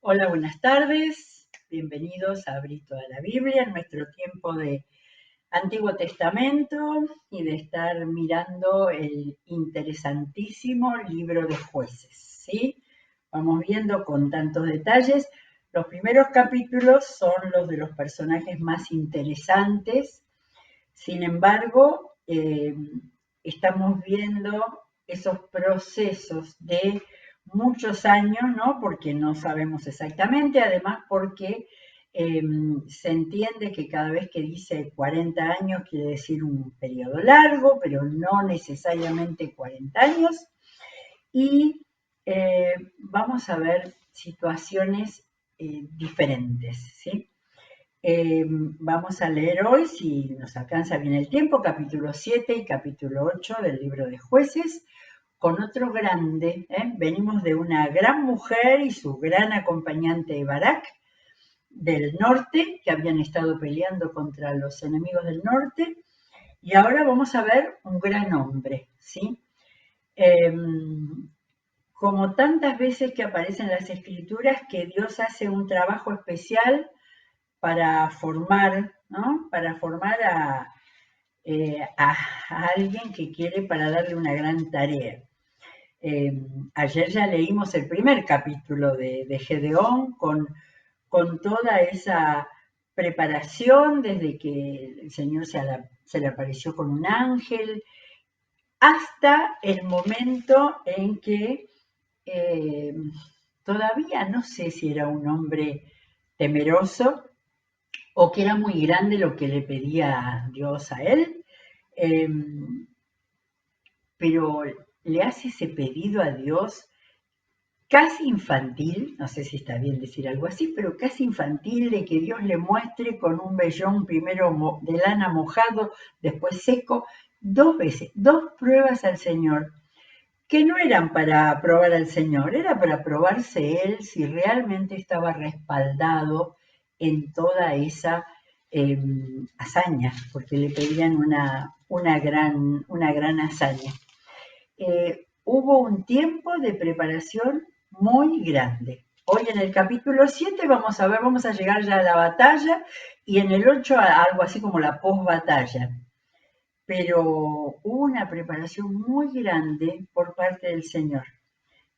Hola, buenas tardes. Bienvenidos a Abrir toda la Biblia en nuestro tiempo de Antiguo Testamento y de estar mirando el interesantísimo libro de Jueces, ¿sí? Vamos viendo con tantos detalles. Los primeros capítulos son los de los personajes más interesantes. Sin embargo, estamos viendo esos procesos de muchos años, ¿no? Porque no sabemos exactamente, además porque se entiende que cada vez que dice 40 años quiere decir un periodo largo, pero no necesariamente 40 años. Y vamos a ver situaciones diferentes, ¿sí? Vamos a leer hoy, si nos alcanza bien el tiempo, capítulo 7 y capítulo 8 del libro de Jueces, con otro grande. Venimos de una gran mujer y su gran acompañante Barak del norte, que habían estado peleando contra los enemigos del norte, y ahora vamos a ver un gran hombre, ¿sí? Como tantas veces que aparecen en las escrituras, que Dios hace un trabajo especial para formar, ¿no? Para formar a alguien que quiere para darle una gran tarea. Ayer ya leímos el primer capítulo de Gedeón con toda esa preparación desde que el Señor se le apareció con un ángel hasta el momento en que eh, todavía no sé si era un hombre temeroso o que era muy grande lo que le pedía Dios a él, eh, pero le hace ese pedido a Dios casi infantil, no sé si está bien decir algo así, pero casi infantil, de que Dios le muestre con un vellón primero de lana mojado, después seco, dos veces, dos pruebas al Señor, que no eran para probar al Señor, era para probarse Él si realmente estaba respaldado en toda esa hazaña, porque le pedían una gran hazaña. Hubo un tiempo de preparación muy grande. Hoy en el capítulo 7 vamos a llegar ya a la batalla y en el 8 a algo así como la post-batalla. Pero hubo una preparación muy grande por parte del Señor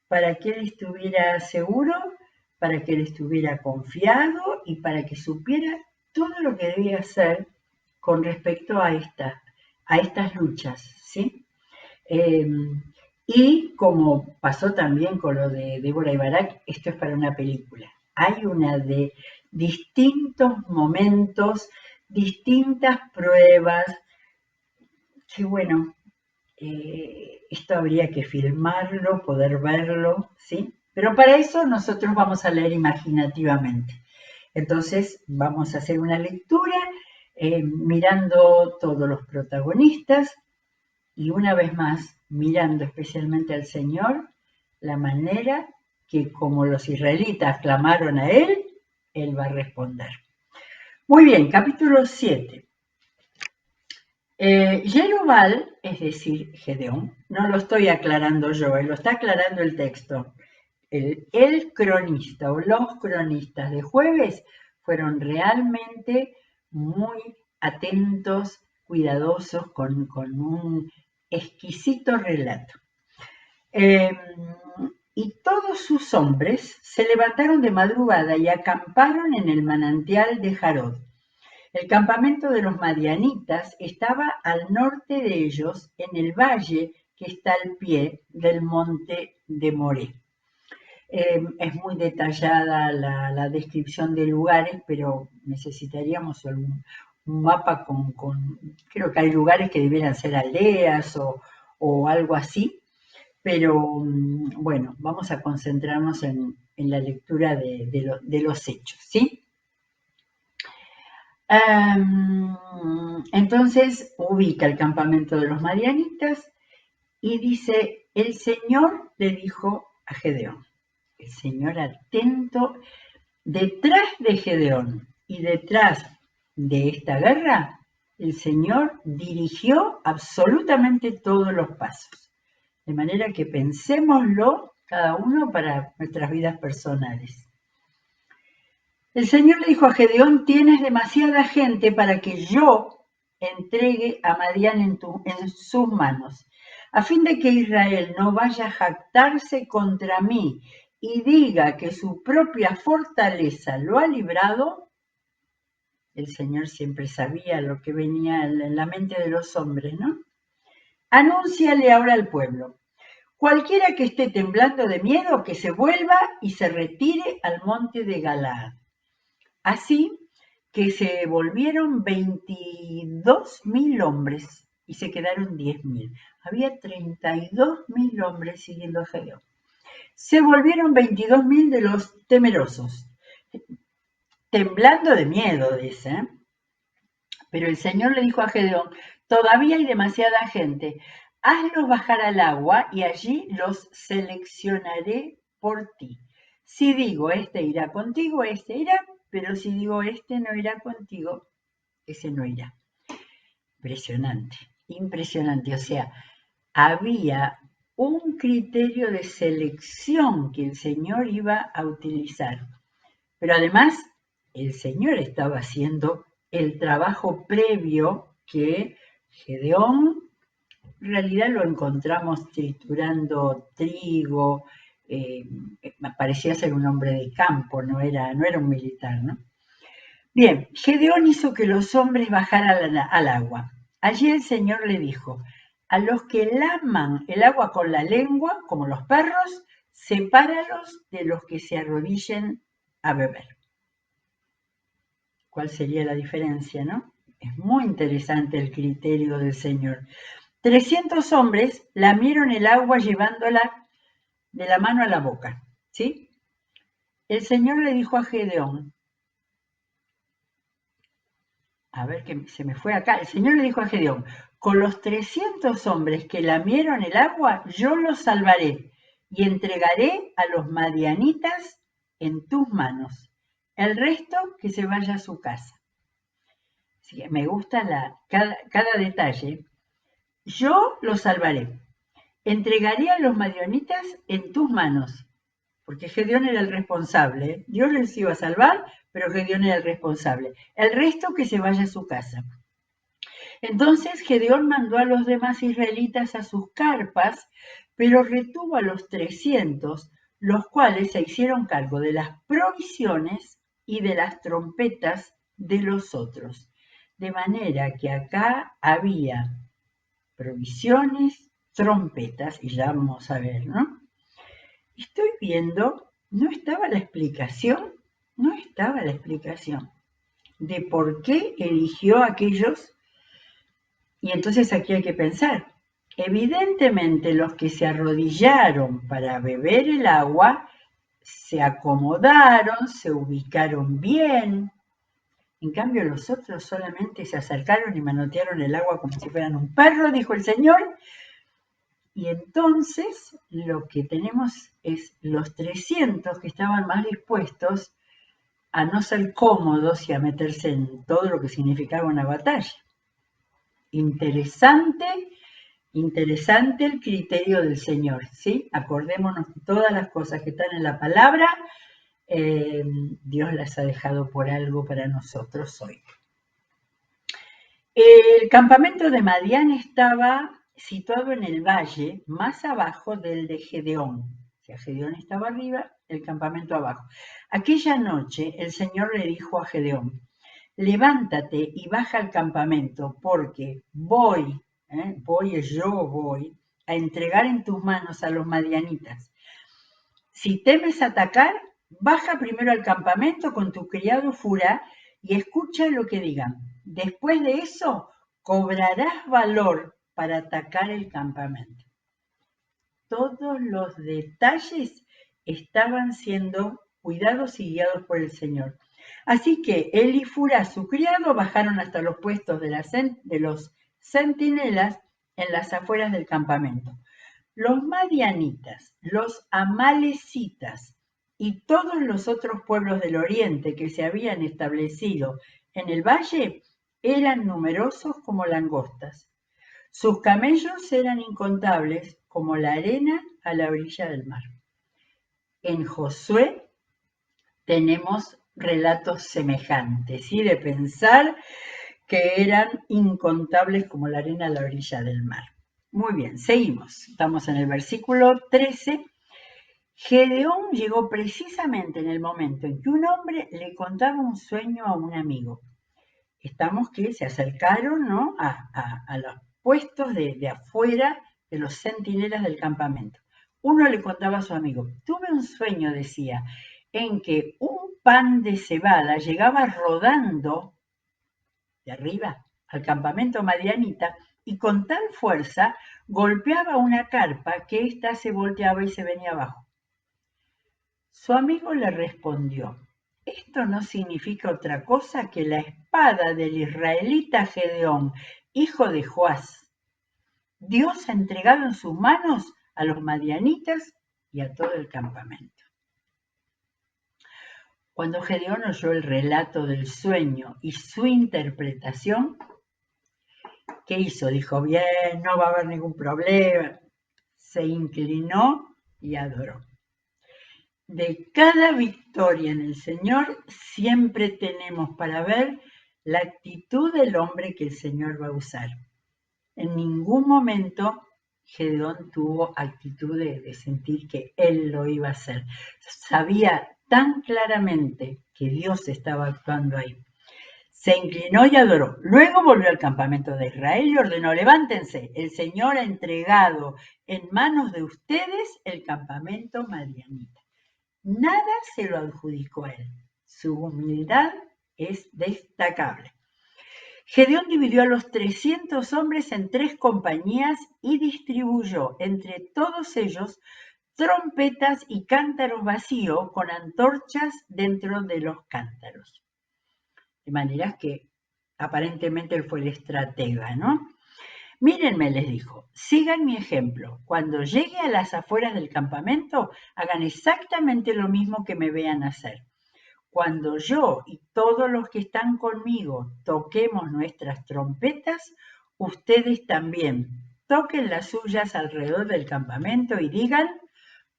para que Él estuviera seguro, para que Él estuviera confiado y para que supiera todo lo que debía hacer con respecto a estas luchas, ¿sí? Eh, y como pasó también con lo de Débora y Barak, esto es para una película. Hay una de distintos momentos, distintas pruebas, que bueno, esto habría que filmarlo, poder verlo, ¿sí? Pero para eso nosotros vamos a leer imaginativamente. Entonces vamos a hacer una lectura mirando todos los protagonistas y una vez más mirando especialmente al Señor, la manera que como los israelitas clamaron a Él, Él va a responder. Muy bien, capítulo 7. Jerubal, es decir, Gedeón, no lo estoy aclarando yo, lo está aclarando el texto. El cronista o los cronistas de Jueves fueron realmente muy atentos, cuidadosos, con un exquisito relato. Y todos sus hombres se levantaron de madrugada y acamparon en el manantial de Jarod. El campamento de los madianitas estaba al norte de ellos, en el valle que está al pie del monte de Moré. Es muy detallada la descripción de lugares, pero necesitaríamos un mapa creo que hay lugares que debieran ser aldeas o algo así, pero bueno, vamos a concentrarnos en la lectura de los hechos, ¿sí? Entonces ubica el campamento de los madianitas y dice, el Señor le dijo a Gedeón, el Señor atento, detrás de Gedeón y detrás de esta guerra, el Señor dirigió absolutamente todos los pasos. De manera que pensémoslo cada uno para nuestras vidas personales. El Señor le dijo a Gedeón, tienes demasiada gente para que yo entregue a Madián en sus manos, a fin de que Israel no vaya a jactarse contra mí y diga que su propia fortaleza lo ha librado. El Señor siempre sabía lo que venía en la mente de los hombres, ¿no? Anúnciale ahora al pueblo. Cualquiera que esté temblando de miedo, que se vuelva y se retire al monte de Galaad. Así que se volvieron 22.000 hombres y se quedaron 10.000. Había 32.000 hombres siguiendo a Gedeón. Se volvieron 22.000 de los temerosos, temblando de miedo, dice. Pero el Señor le dijo a Gedeón, todavía hay demasiada gente, hazlos bajar al agua y allí los seleccionaré por ti. Si digo, este irá contigo, este irá, pero si digo, este no irá contigo, ese no irá. Impresionante, impresionante. O sea, había un criterio de selección que el Señor iba a utilizar. Pero además, el Señor estaba haciendo el trabajo previo que Gedeón, en realidad lo encontramos triturando trigo, parecía ser un hombre de campo, no era un militar, ¿no? Bien, Gedeón hizo que los hombres bajaran al agua. Allí el Señor le dijo, a los que laman el agua con la lengua, como los perros, sepáralos de los que se arrodillen a beber. ¿Cuál sería la diferencia, no? Es muy interesante el criterio del Señor. 300 hombres lamieron el agua llevándola de la mano a la boca, ¿sí? El Señor le dijo a Gedeón, a ver que se me fue acá, el Señor le dijo a Gedeón, con los 300 hombres que lamieron el agua, yo los salvaré y entregaré a los madianitas en tus manos. El resto que se vaya a su casa. Así que me gusta cada detalle. Yo los salvaré. Entregaré a los madianitas en tus manos. Porque Gedeón era el responsable. Dios les iba a salvar, pero Gedeón era el responsable. El resto que se vaya a su casa. Entonces Gedeón mandó a los demás israelitas a sus carpas, pero retuvo a los 300, los cuales se hicieron cargo de las provisiones y de las trompetas de los otros. De manera que acá había provisiones, trompetas, y ya vamos a ver, ¿no? Estoy viendo, no estaba la explicación de por qué eligió a aquellos. Y entonces aquí hay que pensar, evidentemente los que se arrodillaron para beber el agua se acomodaron, se ubicaron bien. En cambio los otros solamente se acercaron y manotearon el agua como si fueran un perro, dijo el Señor. Y entonces lo que tenemos es los 300 que estaban más dispuestos a no ser cómodos y a meterse en todo lo que significaba una batalla. Interesante el criterio del Señor, ¿sí? Acordémonos que todas las cosas que están en la palabra, Dios las ha dejado por algo para nosotros hoy. El campamento de Madián estaba situado en el valle más abajo del de Gedeón. O sea, Gedeón estaba arriba, el campamento abajo. Aquella noche el Señor le dijo a Gedeón, levántate y baja al campamento porque voy a entregar en tus manos a los madianitas. Si temes atacar, baja primero al campamento con tu criado Furá y escucha lo que digan. Después de eso, cobrarás valor para atacar el campamento. Todos los detalles estaban siendo cuidados y guiados por el Señor. Así que él y Furá, su criado, bajaron hasta los puestos de los centinelas en las afueras del campamento. Los madianitas, los amalecitas y todos los otros pueblos del oriente que se habían establecido en el valle eran numerosos como langostas. Sus camellos eran incontables como la arena a la orilla del mar. En Josué tenemos relatos semejantes, ¿sí? De pensar que eran incontables como la arena a la orilla del mar. Muy bien, seguimos. Estamos en el versículo 13. Gedeón llegó precisamente en el momento en que un hombre le contaba un sueño a un amigo. Estamos que se acercaron, ¿no?, a los puestos de afuera de los centinelas del campamento. Uno le contaba a su amigo, tuve un sueño, decía, en que un pan de cebada llegaba rodando de arriba al campamento madianita y con tal fuerza golpeaba una carpa que ésta se volteaba y se venía abajo. Su amigo le respondió, esto no significa otra cosa que la espada del israelita Gedeón, hijo de Joás. Dios ha entregado en sus manos a los madianitas y a todo el campamento. Cuando Gedeón oyó el relato del sueño y su interpretación, ¿qué hizo? Dijo, bien, no va a haber ningún problema. Se inclinó y adoró. De cada victoria en el Señor siempre tenemos para ver la actitud del hombre que el Señor va a usar. En ningún momento Gedeón tuvo actitud de sentir que él lo iba a hacer. Sabía tan claramente que Dios estaba actuando ahí. Se inclinó y adoró. Luego volvió al campamento de Israel y ordenó, levántense, el Señor ha entregado en manos de ustedes el campamento madianita. Nada se lo adjudicó a él. Su humildad es destacable. Gedeón dividió a los 300 hombres en 3 compañías y distribuyó entre todos ellos trompetas y cántaros vacíos con antorchas dentro de los cántaros. De manera que aparentemente él fue el estratega, ¿no? Mírenme, les dijo, sigan mi ejemplo. Cuando llegue a las afueras del campamento, hagan exactamente lo mismo que me vean hacer. Cuando yo y todos los que están conmigo toquemos nuestras trompetas, ustedes también toquen las suyas alrededor del campamento y digan,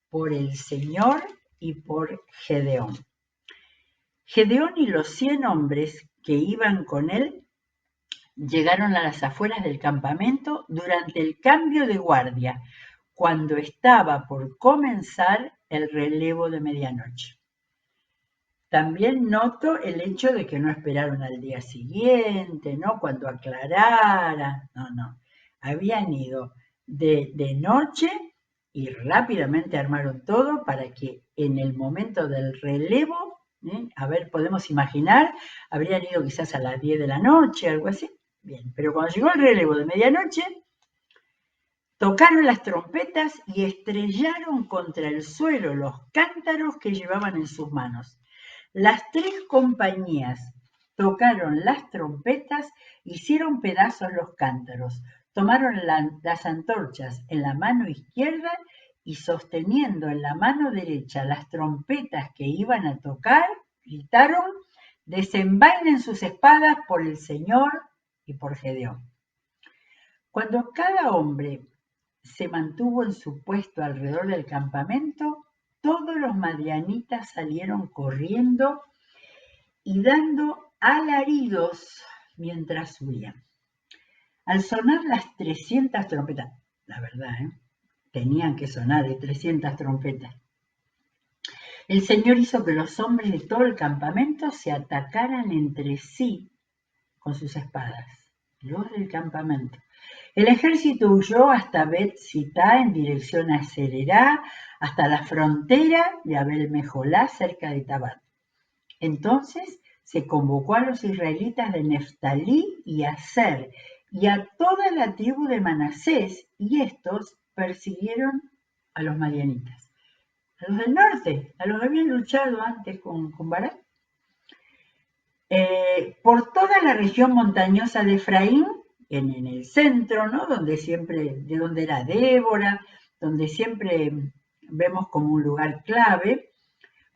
por el Señor y por Gedeón. Gedeón y los 100 hombres que iban con él llegaron a las afueras del campamento durante el cambio de guardia, cuando estaba por comenzar el relevo de medianoche. También noto el hecho de que no esperaron al día siguiente, ¿no? Cuando aclarara, no. Habían ido de noche y rápidamente armaron todo para que en el momento del relevo, a ver, podemos imaginar, habrían ido quizás a las 10 de la noche, algo así. Bien, pero cuando llegó el relevo de medianoche, tocaron las trompetas y estrellaron contra el suelo los cántaros que llevaban en sus manos. Las 3 compañías tocaron las trompetas, hicieron pedazos los cántaros, tomaron las antorchas en la mano izquierda y sosteniendo en la mano derecha las trompetas que iban a tocar, gritaron, desenvainen sus espadas por el Señor y por Gedeón. Cuando cada hombre se mantuvo en su puesto alrededor del campamento, todos los madianitas salieron corriendo y dando alaridos mientras huían. Al sonar las 300 trompetas, la verdad, tenían que sonar de 300 trompetas, el Señor hizo que los hombres de todo el campamento se atacaran entre sí con sus espadas, los del campamento. El ejército huyó hasta Bet-Sitá en dirección a Sererá, hasta la frontera de Abel-Mejolá, cerca de Tabat. Entonces se convocó a los israelitas de Neftalí y Aser y a toda la tribu de Manasés, y estos persiguieron a los madianitas, a los del norte, a los que habían luchado antes con Barak. Por toda la región montañosa de Efraín, en el centro, ¿no? De donde era Débora, donde siempre vemos como un lugar clave.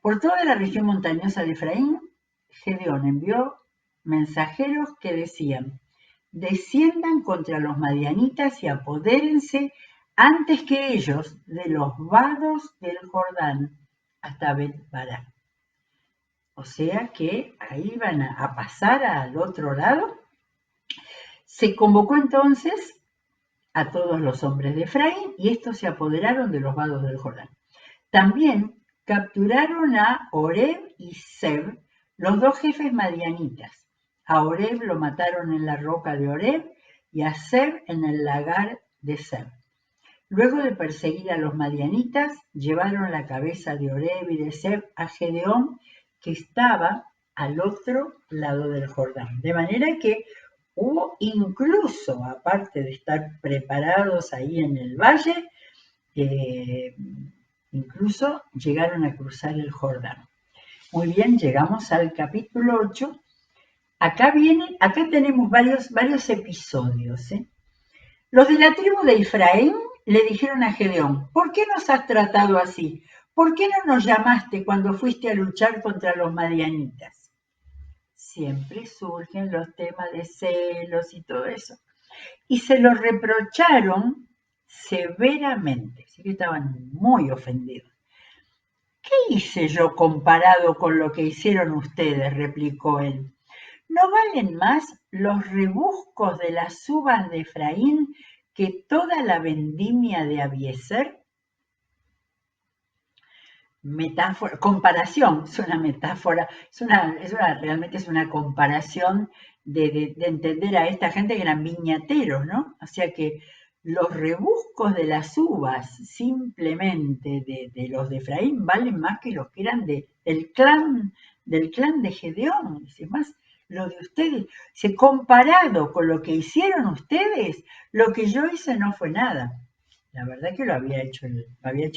Por toda la región montañosa de Efraín, Gedeón envió mensajeros que decían, desciendan contra los madianitas y apodérense antes que ellos de los vados del Jordán hasta Bet-Bará. o sea que ahí iban a pasar al otro lado. Se convocó entonces a todos los hombres de Efraín y estos se apoderaron de los vados del Jordán. También capturaron a Oreb y Zeb, los dos jefes madianitas. A Oreb lo mataron en la roca de Oreb y a Zeb en el lagar de Zeb. Luego de perseguir a los madianitas, llevaron la cabeza de Oreb y de Zeb a Gedeón, que estaba al otro lado del Jordán. De manera que hubo incluso, aparte de estar preparados ahí en el valle, incluso llegaron a cruzar el Jordán. Muy bien, llegamos al capítulo 8. Acá tenemos varios episodios. Los de la tribu de Efraín le dijeron a Gedeón: ¿por qué nos has tratado así? ¿Por qué no nos llamaste cuando fuiste a luchar contra los madianitas? Siempre surgen los temas de celos y todo eso. Y se lo reprocharon severamente, así que estaban muy ofendidos. ¿Qué hice yo comparado con lo que hicieron ustedes?, replicó él. ¿No valen más los rebuscos de las uvas de Efraín que toda la vendimia de Abiezer? Metáfora, comparación, es una metáfora, realmente es una comparación de entender a esta gente que eran viñateros, ¿no? O sea que los rebuscos de las uvas simplemente de los de Efraín valen más que los que eran del clan de Gedeón. Es más, lo de ustedes, comparado con lo que hicieron ustedes, lo que yo hice no fue nada. La verdad que lo había hecho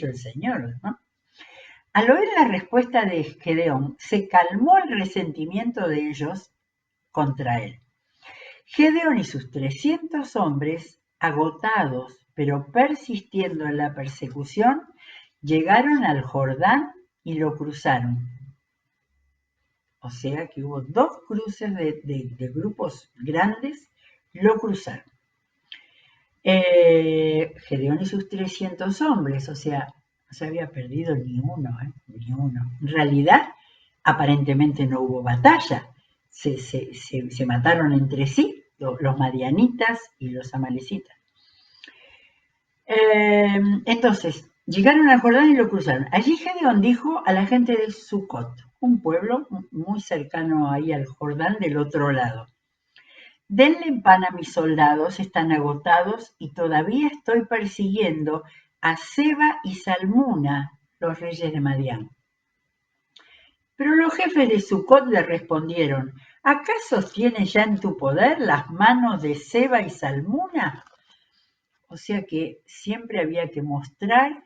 el Señor, ¿no? Al oír la respuesta de Gedeón, se calmó el resentimiento de ellos contra él. Gedeón y sus 300 hombres, agotados pero persistiendo en la persecución, llegaron al Jordán y lo cruzaron. O sea que hubo 2 cruces de grupos grandes, lo cruzaron. Gedeón y sus 300 hombres, o sea, no se había perdido ni uno. En realidad, aparentemente no hubo batalla. Se mataron entre sí, los madianitas y los amalecitas. Entonces, llegaron al Jordán y lo cruzaron. Allí Gedeón dijo a la gente de Sucot, un pueblo muy cercano ahí al Jordán del otro lado: denle pan a mis soldados, están agotados y todavía estoy persiguiendo a Seba y Salmuna, los reyes de Madián. Pero los jefes de Sucot le respondieron: ¿acaso tienes ya en tu poder las manos de Seba y Salmuna? O sea que siempre había que mostrar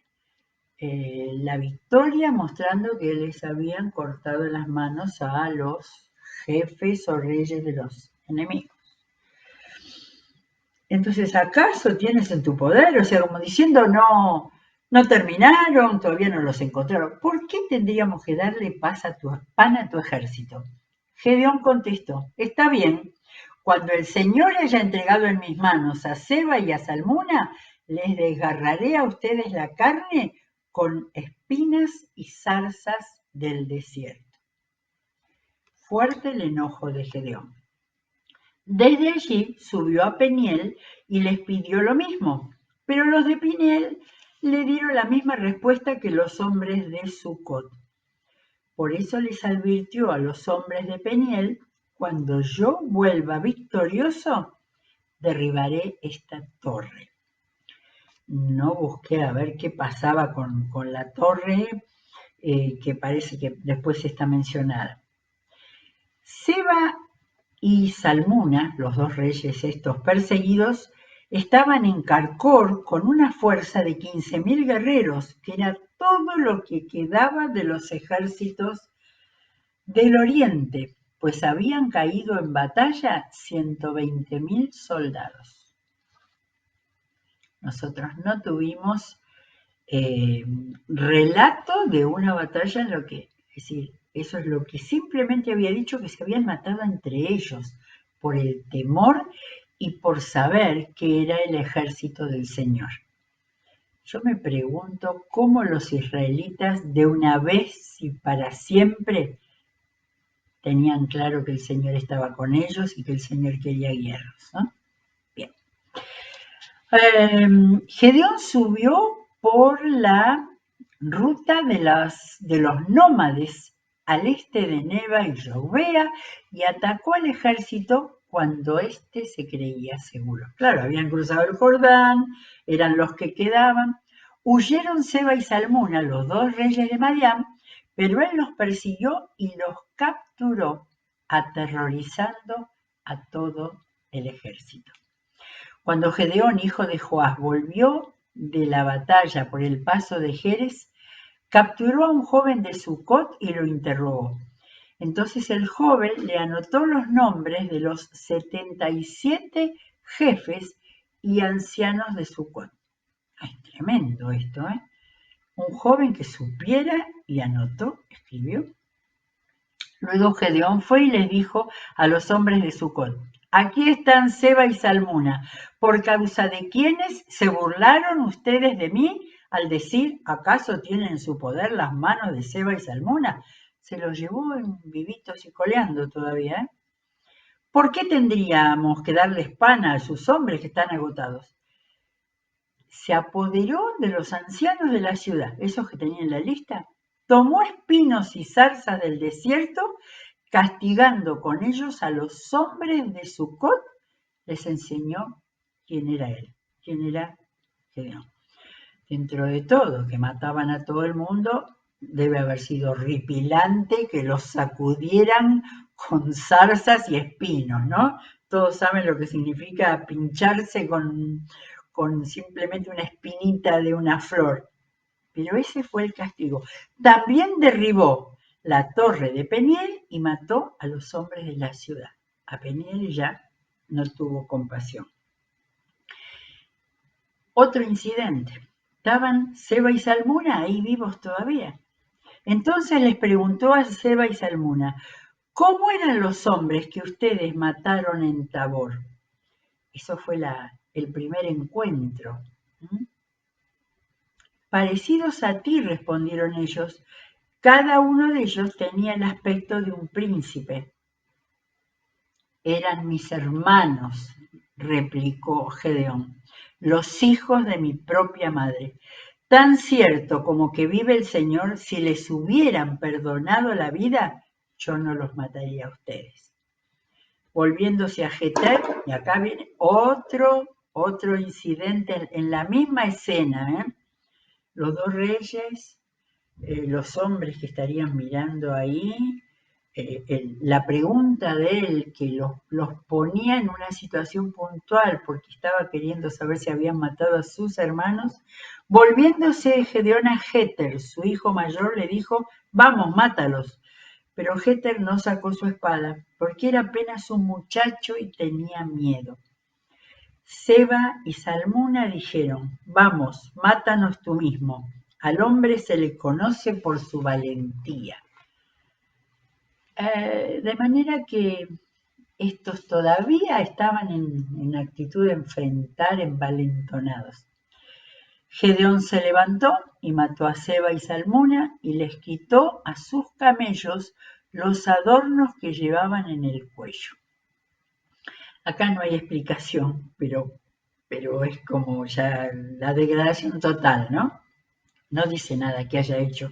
la victoria, mostrando que les habían cortado las manos a los jefes o reyes de los enemigos. Entonces, ¿acaso tienes en tu poder? O sea, como diciendo, no terminaron, todavía no los encontraron. ¿Por qué tendríamos que darle pan a tu ejército? Gedeón contestó: está bien, cuando el Señor haya entregado en mis manos a Seba y a Salmuna, les desgarraré a ustedes la carne con espinas y zarzas del desierto. Fuerte el enojo de Gedeón. Desde allí subió a Peniel y les pidió lo mismo, pero los de Peniel le dieron la misma respuesta que los hombres de Sucot. Por eso les advirtió a los hombres de Peniel: cuando yo vuelva victorioso, derribaré esta torre. No busqué a ver qué pasaba con la torre, que parece que después está mencionada. Seba y Salmuna, los 2 reyes estos perseguidos, estaban en Carcor con una fuerza de 15.000 guerreros, que era todo lo que quedaba de los ejércitos del oriente, pues habían caído en batalla 120.000 soldados. Nosotros no tuvimos relato de una batalla en lo que, es decir, eso es lo que simplemente había dicho, que se habían matado entre ellos por el temor y por saber que era el ejército del Señor. Yo me pregunto cómo los israelitas de una vez y para siempre tenían claro que el Señor estaba con ellos y que el Señor quería guiarlos, ¿no? Bien. Gedeón subió por la ruta de los nómades al este de Neba y Jobea y atacó al ejército cuando éste se creía seguro. Claro, habían cruzado el Jordán, eran los que quedaban. Huyeron Seba y Salmuna, los dos reyes de Madián, pero él los persiguió y los capturó, aterrorizando a todo el ejército. Cuando Gedeón, hijo de Joás, volvió de la batalla por el paso de Jerez, capturó a un joven de Sucot y lo interrogó. Entonces el joven le anotó los nombres de los 77 jefes y ancianos de Sucot. Es tremendo esto, ¿eh? Un joven que supiera y anotó, escribió. Luego Gedeón fue y les dijo a los hombres de Sucot: aquí están Seba y Salmuna, por causa de quienes se burlaron ustedes de mí al decir, ¿acaso tienen en su poder las manos de Seba y Salmuna? Se los llevó en vivitos y coleando todavía, ¿eh? ¿Por qué tendríamos que darles pan a sus hombres que están agotados? Se apoderó de los ancianos de la ciudad, esos que tenían la lista, tomó espinos y zarzas del desierto, castigando con ellos a los hombres de Sucot, les enseñó quién era él, quién era Gedeón. Dentro de todo, que mataban a todo el mundo, debe haber sido horripilante que los sacudieran con zarzas y espinos, ¿no? Todos saben lo que significa pincharse con simplemente una espinita de una flor. Pero ese fue el castigo. También derribó la torre de Peniel y mató a los hombres de la ciudad. A Peniel ya no tuvo compasión. Otro incidente. Estaban Seba y Salmuna ahí vivos todavía. Entonces les preguntó a Seba y Salmuna: ¿cómo eran los hombres que ustedes mataron en Tabor? Eso fue el primer encuentro. Parecidos a ti, respondieron ellos. Cada uno de ellos tenía el aspecto de un príncipe. Eran mis hermanos, replicó Gedeón, los hijos de mi propia madre. Tan cierto como que vive el Señor, si les hubieran perdonado la vida, yo no los mataría a ustedes. Volviéndose a Jeter, y acá viene otro incidente en la misma escena, ¿eh? Los dos reyes, los hombres que estarían mirando ahí, la pregunta de él que los ponía en una situación puntual porque estaba queriendo saber si habían matado a sus hermanos. Volviéndose Gedeón a Jeter, su hijo mayor, le dijo: vamos, mátalos. Pero Jeter no sacó su espada porque era apenas un muchacho y tenía miedo. Seba y Salmuna dijeron: vamos, mátanos tú mismo. Al hombre se le conoce por su valentía. De manera que estos todavía estaban en actitud de enfrentar envalentonados. Gedeón se levantó y mató a Seba y Salmuna y les quitó a sus camellos los adornos que llevaban en el cuello. Acá no hay explicación, pero es como ya la degradación total, ¿no? No dice nada que haya hecho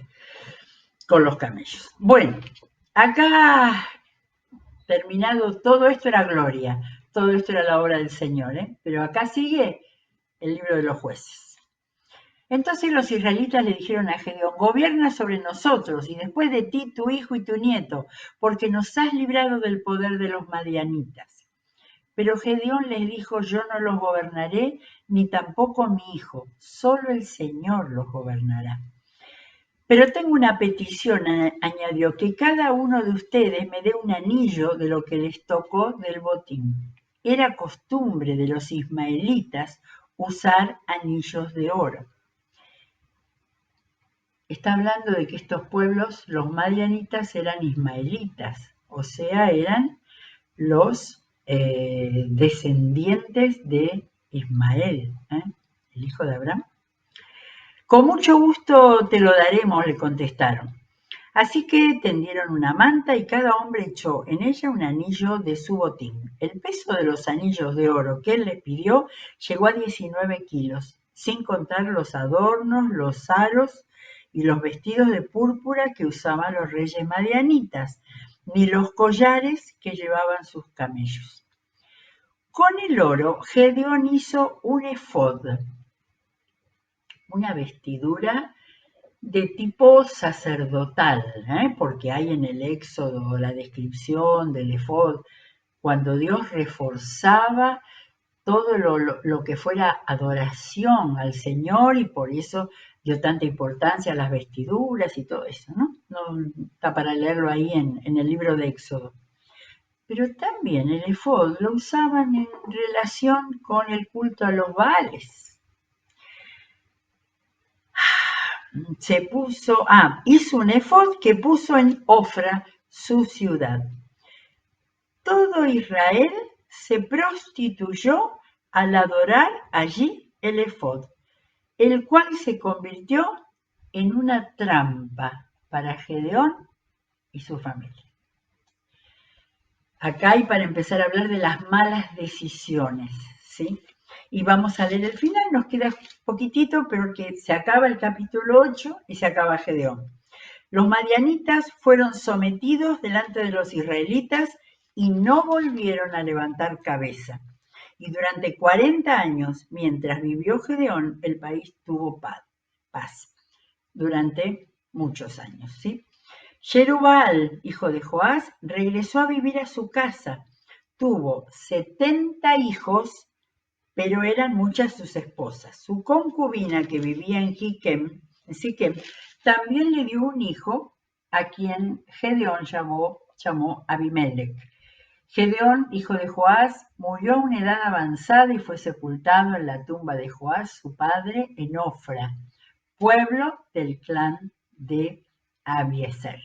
con los camellos. Bueno, acá terminado todo esto era gloria, todo esto era la obra del Señor, ¿eh? Pero acá sigue el libro de los jueces. Entonces los israelitas le dijeron a Gedeón: gobierna sobre nosotros y después de ti tu hijo y tu nieto, porque nos has librado del poder de los madianitas. Pero Gedeón les dijo: yo no los gobernaré, ni tampoco mi hijo, solo el Señor los gobernará. Pero tengo una petición, añadió: que cada uno de ustedes me dé un anillo de lo que les tocó del botín. Era costumbre de los ismaelitas usar anillos de oro. Está hablando de que estos pueblos, los madianitas, eran ismaelitas, o sea, eran los descendientes de Ismael, el hijo de Abraham. Con mucho gusto te lo daremos, le contestaron. Así que tendieron una manta y cada hombre echó en ella un anillo de su botín. El peso de los anillos de oro que él les pidió llegó a 19 kilos, sin contar los adornos, los aros y los vestidos de púrpura que usaban los reyes madianitas, ni los collares que llevaban sus camellos. Con el oro, Gedeón hizo un efod, una vestidura de tipo sacerdotal, porque hay en el Éxodo la descripción del efod, cuando Dios reforzaba todo lo que fuera adoración al Señor y por eso dio tanta importancia a las vestiduras y todo eso, ¿no? No está para leerlo ahí en el libro de Éxodo. Pero también el efod lo usaban en relación con el culto a los Baales. Hizo un efod que puso en Ofra, su ciudad. Todo Israel se prostituyó al adorar allí el efod, el cual se convirtió en una trampa para Gedeón y su familia. Acá hay para empezar a hablar de las malas decisiones, ¿sí? Y vamos a leer el final, nos queda poquitito, pero que se acaba el capítulo 8 y se acaba Gedeón. Los madianitas fueron sometidos delante de los israelitas y no volvieron a levantar cabeza. Y durante 40 años, mientras vivió Gedeón, el país tuvo paz. Durante muchos años, ¿sí? Jerubbaal, hijo de Joás, regresó a vivir a su casa. Tuvo 70 hijos, pero eran muchas sus esposas. Su concubina, que vivía en Siquem, también le dio un hijo, a quien Gedeón llamó Abimelech. Gedeón, hijo de Joás, murió a una edad avanzada y fue sepultado en la tumba de Joás, su padre, en Ofra, pueblo del clan de Abiezer.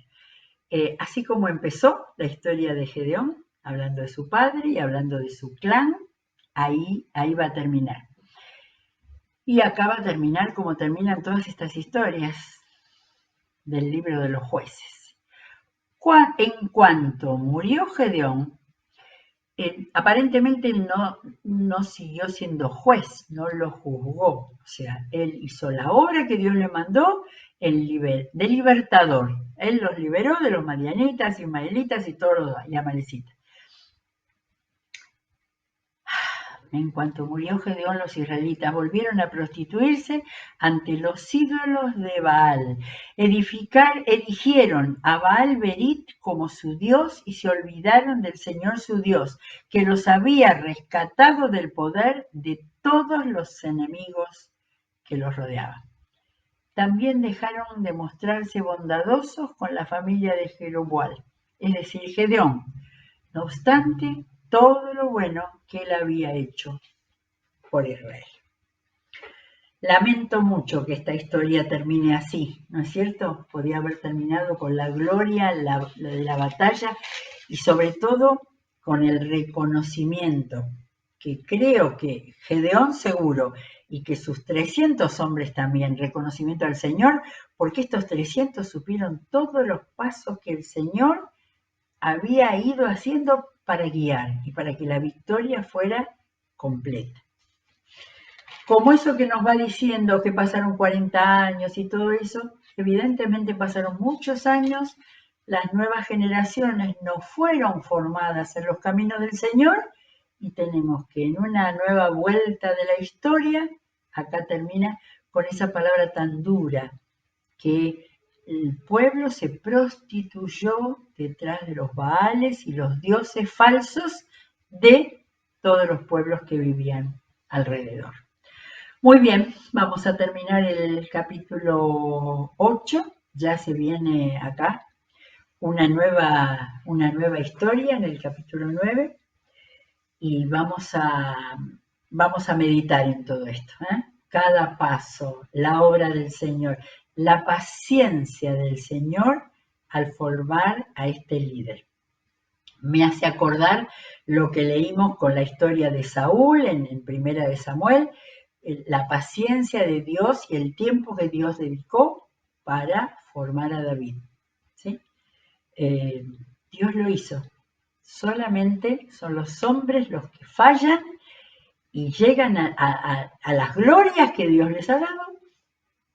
Así como empezó la historia de Gedeón, hablando de su padre y hablando de su clan, ahí va a terminar. Y acá va a terminar como terminan todas estas historias del libro de los jueces. En cuanto murió Gedeón, aparentemente no siguió siendo juez, no lo juzgó. O sea, él hizo la obra que Dios le mandó de libertador. Él los liberó de los madianitas, ismaelitas y todos los amalecitas. En cuanto murió Gedeón, los israelitas volvieron a prostituirse ante los ídolos de Baal. Erigieron a Baal Berit como su Dios y se olvidaron del Señor su Dios, que los había rescatado del poder de todos los enemigos que los rodeaban. También dejaron de mostrarse bondadosos con la familia de Jerubbaal, es decir, Gedeón. No obstante, todo lo bueno que él había hecho por Israel. Lamento mucho que esta historia termine así, ¿no es cierto? Podía haber terminado con la gloria de la batalla y sobre todo con el reconocimiento que creo que Gedeón seguro y que sus 300 hombres también, reconocimiento al Señor, porque estos 300 supieron todos los pasos que el Señor había ido haciendo para guiar y para que la victoria fuera completa. Como eso que nos va diciendo que pasaron 40 años y todo eso, evidentemente pasaron muchos años, las nuevas generaciones no fueron formadas en los caminos del Señor y tenemos que en una nueva vuelta de la historia, acá termina con esa palabra tan dura, que el pueblo se prostituyó detrás de los Baales y los dioses falsos de todos los pueblos que vivían alrededor. Muy bien, vamos a terminar el capítulo 8, ya se viene acá una nueva historia en el capítulo 9 y vamos a meditar en todo esto, cada paso, la obra del Señor, la paciencia del Señor al formar a este líder. Me hace acordar lo que leímos con la historia de Saúl en Primera de Samuel, la paciencia de Dios y el tiempo que Dios dedicó para formar a David. Dios lo hizo. Solamente son los hombres los que fallan y llegan a las glorias que Dios les ha dado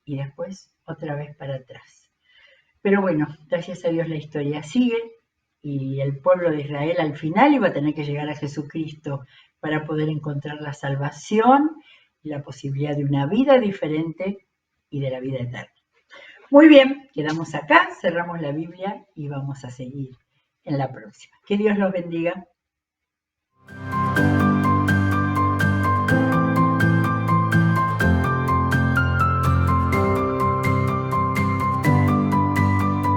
y después otra vez para atrás. Pero bueno, gracias a Dios la historia sigue y el pueblo de Israel al final iba a tener que llegar a Jesucristo para poder encontrar la salvación y la posibilidad de una vida diferente y de la vida eterna. Muy bien, quedamos acá, cerramos la Biblia y vamos a seguir en la próxima. Que Dios los bendiga.